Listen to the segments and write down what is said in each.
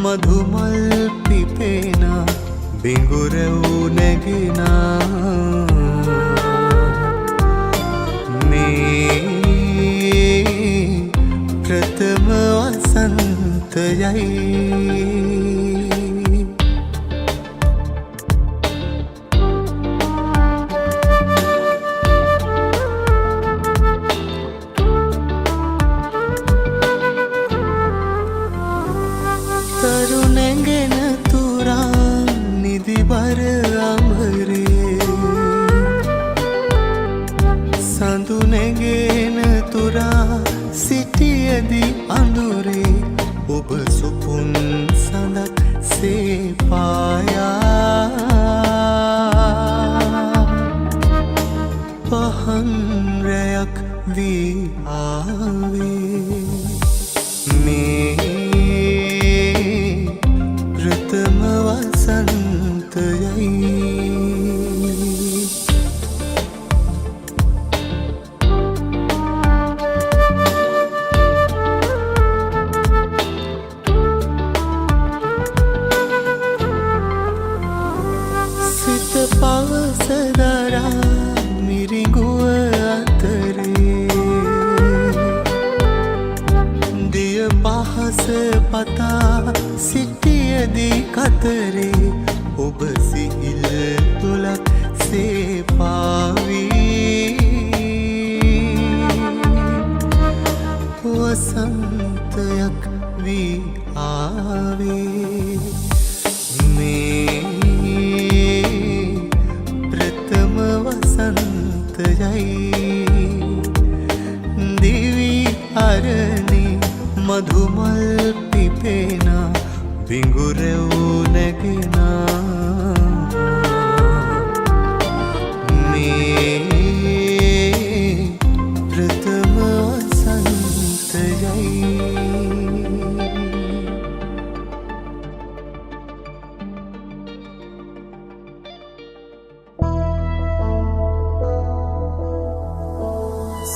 මధుමල් පිපෙන බිඟුරව් නැගෙන මේ ප්‍රථම වසන්තයයි සඳුනැගෙන තුරා සිටියදී අඳුරේ ඔබ සුපුන් සඳක් සේ පායා පහන් රැයක් වී ආවේ මේ ප්‍රථම වසන්තයයි පවසදරා මිරිඟුව අතරේ දිය පහස පතා සිටියදී කතරේ ඔබ සිහිල් තුලක් සේ පාවී වසන්තයක් වී ආවේ මේ දිවි අරණි මధుමල් පිපෙන බිඟුරව් නැගෙන මේ ප්‍රථම වසන්තයයි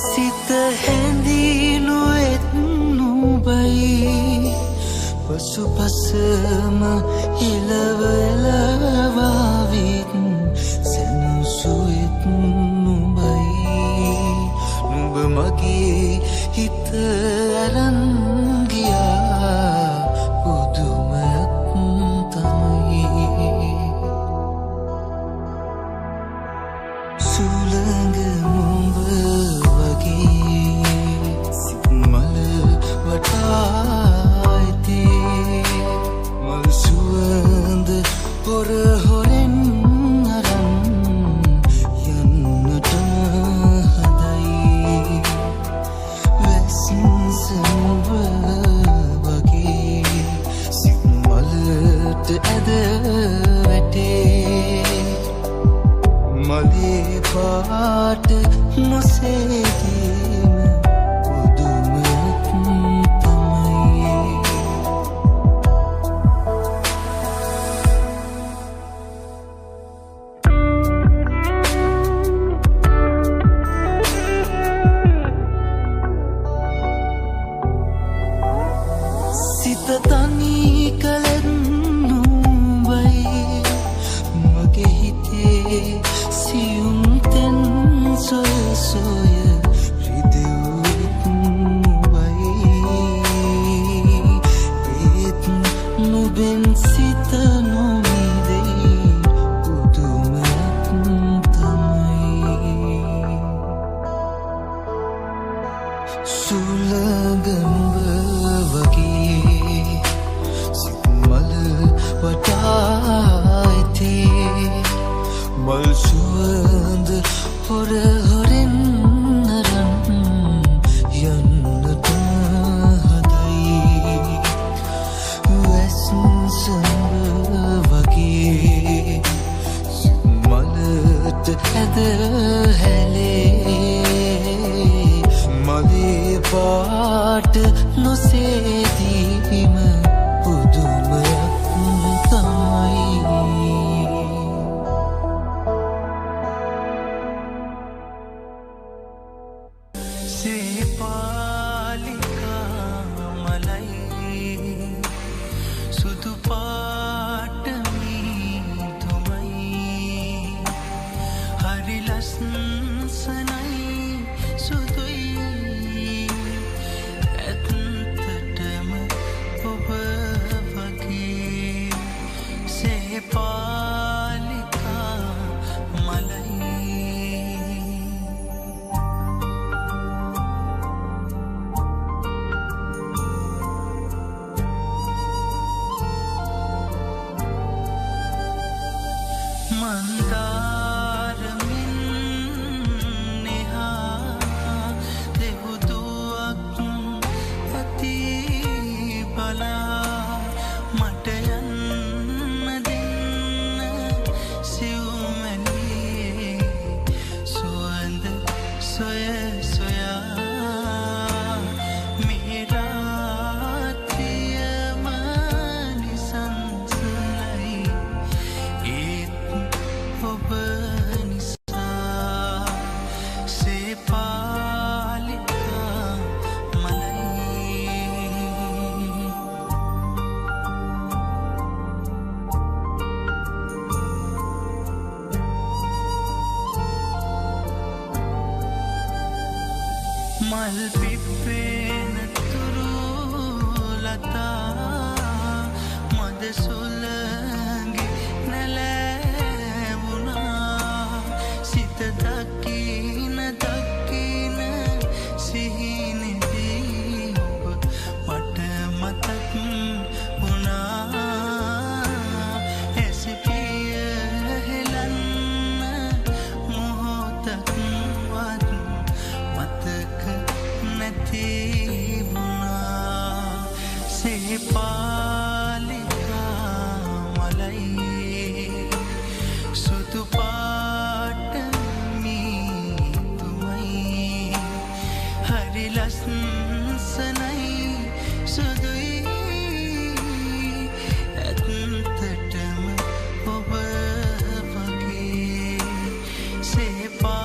සිත හැඳිනුවෙත් නුඹයි පසුපසම එලවලවාවිත් සැනසුවෙත් නුඹයි නුඹ මගේ හිත අරන් ගියා පුදුමයක් තමයි සුළඟ නුඹ හොරෙන් අරන් යන්නටම හදයි වැසින් සම්ව වගේ සිත්මලට ඇද වැටේ මලේ පාට නොසේදීම පුදුමයක් තමයි සිත තනි කලෙත් නුඹයි මගේ හිතේ සියුම් තෙන් සොය සොය රිදෙව්වෙත් නුඹයි ඒත් නුඹෙන් සිත නොමිදේ පුදුමයක් තමයි සුළඟ නුඹ වගේ සිත්මල වටායිතේ මල් සුවඳ හොරෙන් අරන් යන්නට හදයි වැසින් සම්බ වගේ සිත්මලට ඇද හැලේ මලේ පාට නොසේදීම පුදුමයක් තමයි සේපාලිකා මලයි සුදු බලා මට යන්න දෙන්න සිව්මැලියේ සුවඳ සොය සොයා මේ රාත්‍රියම නිසංසලයි ඒත් ඔබ නිසා සේපාලිකා මලයි මල් පිප්පෙන තුරු ලතා මද සුළඟේ නැලැවුණා සිත දකින දකින සිහිනෙදී ඔබ මට මතක් වුණා ඇසිපිය හෙලන්න මොහොතක්වත් මතක නැති වුණා සේපාලිකා මලයි සුදු පාට මීතුමයි හරි ලස්සනයි සුදුයි ඇත්තටම ඔබ වගේ සේපාලිකා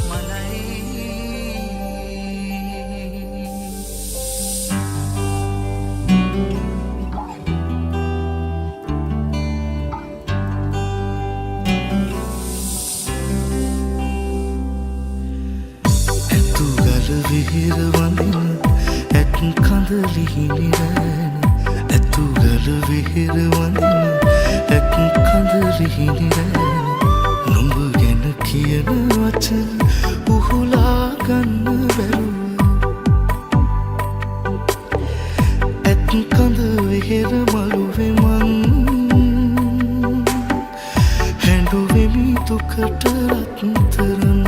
මලයි ඇතුගල විහිර වඳින ඇත් කඳ ලිහිණි රැන ඇතුගල විහිර වඳින ඇත් කඳ ලිහිණි රැන නුඹ ගැන කියන වචන උහුලා ගන්න බැරුව ඇත් කඳ විහිර මළුවේ මං හැඬුවෙමි දුකට රත්තරන්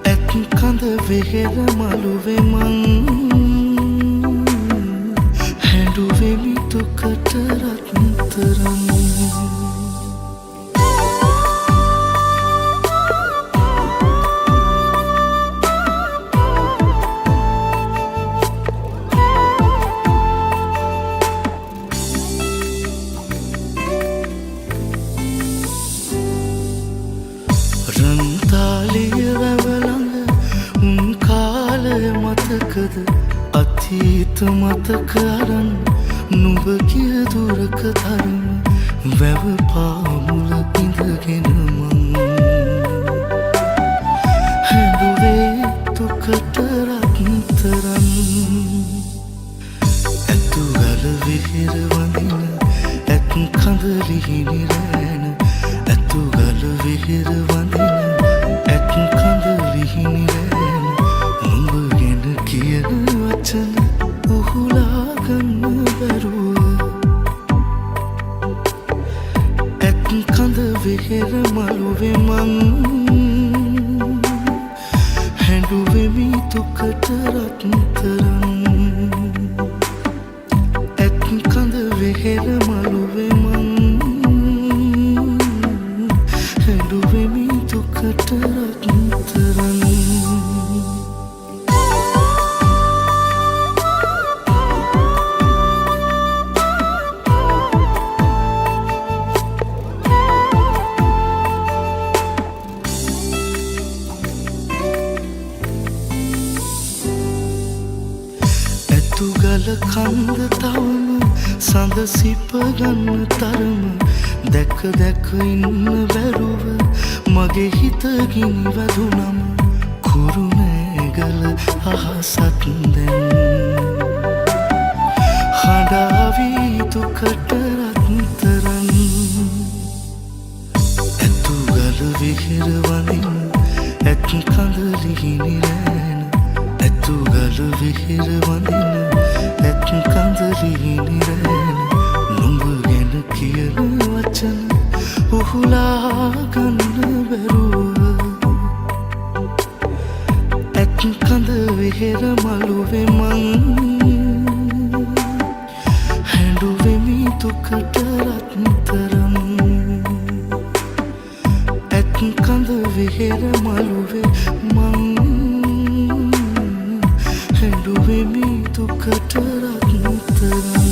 ඇත් කඳ විහිර මළුවේ මං හැඬුවෙමි දුකට රත්තරන් රන්තාලිය වැවලඟ උන් කාලය මතකද අතීත මතක අරන් නුඹ කිය දුරක තරම වැව පාමුල ඉඳගෙන මං හැඬුවේ දුකට රත්තරන් ඇතුගල විහිර වඳින ඇත් කඳ ලිහිණි රැන ඇතුගල විහිර වඳින ඇත් කඳ ලිහිණි රැන නුඹ ගැන කියන වචන උහුලා ගන්න බැරුව ඇත් කඳ විහිර මළුවේ මං හැඬුවෙමි දුකට රත්තරන් ඇත් කඳ විහිර මළුවේ මං හැඬුවෙමි දුකට රත්තරන් ඇතුගල කන්ද තවම සඳ සිප ගන්න තරම දැක දැක ඉන්න බැරුව මගේ හිත ගිනි වැදුනම කුරුණෑගල අහසත් දැන් හඬාවී දුකට රත්තරන් ඇතුගල විහිර වඳින ඇත් කඳ ලිහිණි රැන ඇතුගල විහිර වඳින ඇත් කඳ ලිහිණි රැන නුඹ ගැන කියන වචන උහුලා ගන්න බැරුව ඇත් කඳ විහිර මළුවේ මං හැඬුවෙමි දුකට රත්තරන් ඇත් කඳ වෙහෙර මළුවේ මං හැඬුවෙමි දුකට රත්තරන්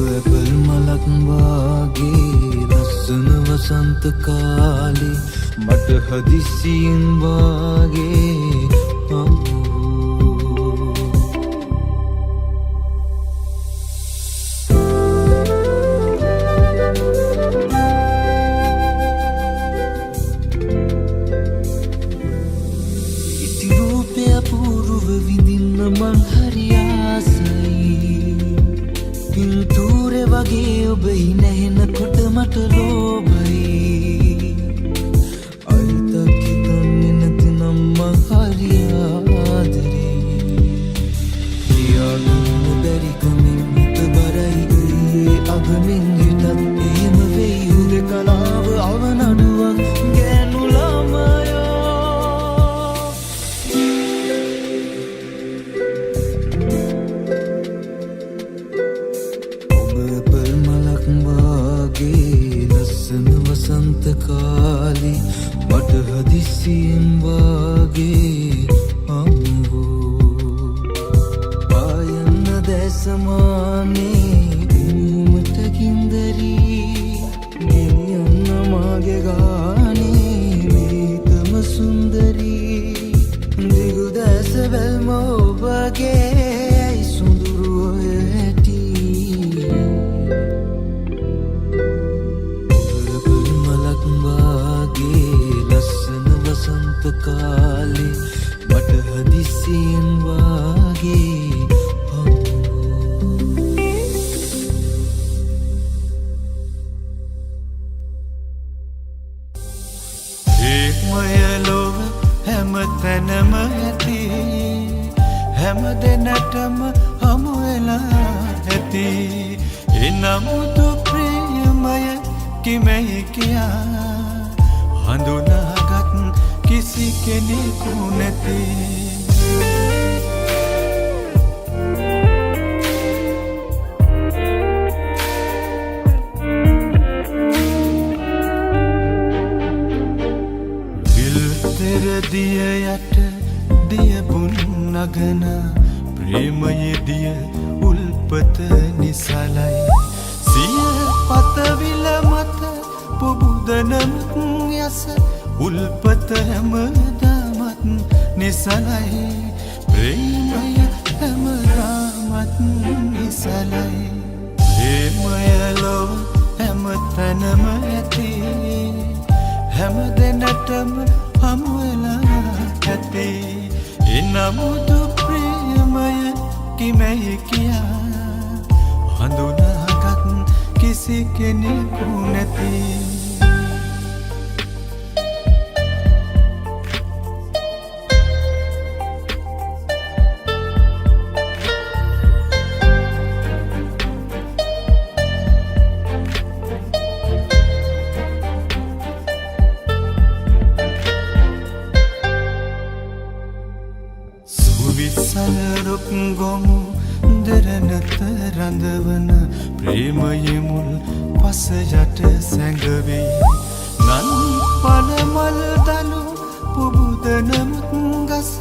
ඇපල් මලක් වාගේ ලස්සන වසන්ත කාලේ මට හදිසියෙන් වාගේ ඉති රූපය අපූර්ව විඳින්න මං හරි ආසයි පින්තූරෙ වගේ ඔබ නැහෙනකොට මට ලෝභයි අයිතක් හිතන්නේ නැතිනම් මං හරි ආදරේ ලියාගන්න බැරි කමින් හිත බරයි අගමින් හිටත් එහෙම වෙයි හුදකලාව අවනඩුවක් ගෑනු ළමයෝ ලස්සන වසන්ත කාලේ මට හදිසියෙන් වාගේ අමුවෝ පායන්න දැසමානේ උමට කින්දරී ගෙනියන්න මාගේ ගානේ මේතම සුන්දරී දිගු දැස බැල්ම ඔබගේ සුඳුරු ඔය ඇටි ලස්සන වසන්ත කාලේ මට හදිසියෙන් වාගේ ඒමය ලොව හැම තැනම ඇති හැම දෙනටම හමු වෙලා ඇති එනමුදු ප්‍රියමය කිමෙහි කියා හඳුනාගත් කිසි කෙනෙකු නැති විල් තෙරදිය යට දියබුන් නගන ප්‍රේමයේ දිය උල්පත නිසලයි සිය පතවිල මත පුබුදනමත් යස උල්පත හැමදාමත් නිසලයි ප්‍රේමය හැමදාමත් නිසලයි ප්‍රේමය ලොව හැම තැනම ඇති හැම දෙනටම හමු වෙලා ඇති එනමුදු ප්‍රේමය කිමෙහි කියා හඳුනාගත් කිසි කෙනෙකු නැති විසලරුක් ගොමු දෙරනත රඳවන ප්‍රේමයේ මුල් පස යට සැඟවෙයි නන් පනමල් දනු පුබුදනමුත් ගස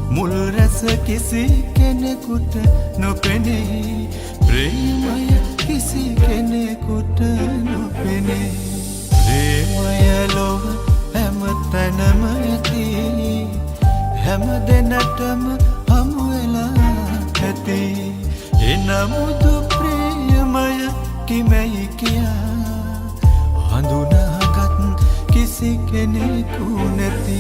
මුල් රැස කිසි කෙනෙකුට නොපෙනෙයි ප්‍රේමය කිසි කෙනෙකුට නොපෙනෙයි ප්‍රේමය ලොව හැම තැනම ඇති හැම දෙනටම හමු වෙලා ඇති එනමුදු ප්‍රේමය කිමෙහි කියා හඳුනාගත් කිසි කෙනෙකු නැති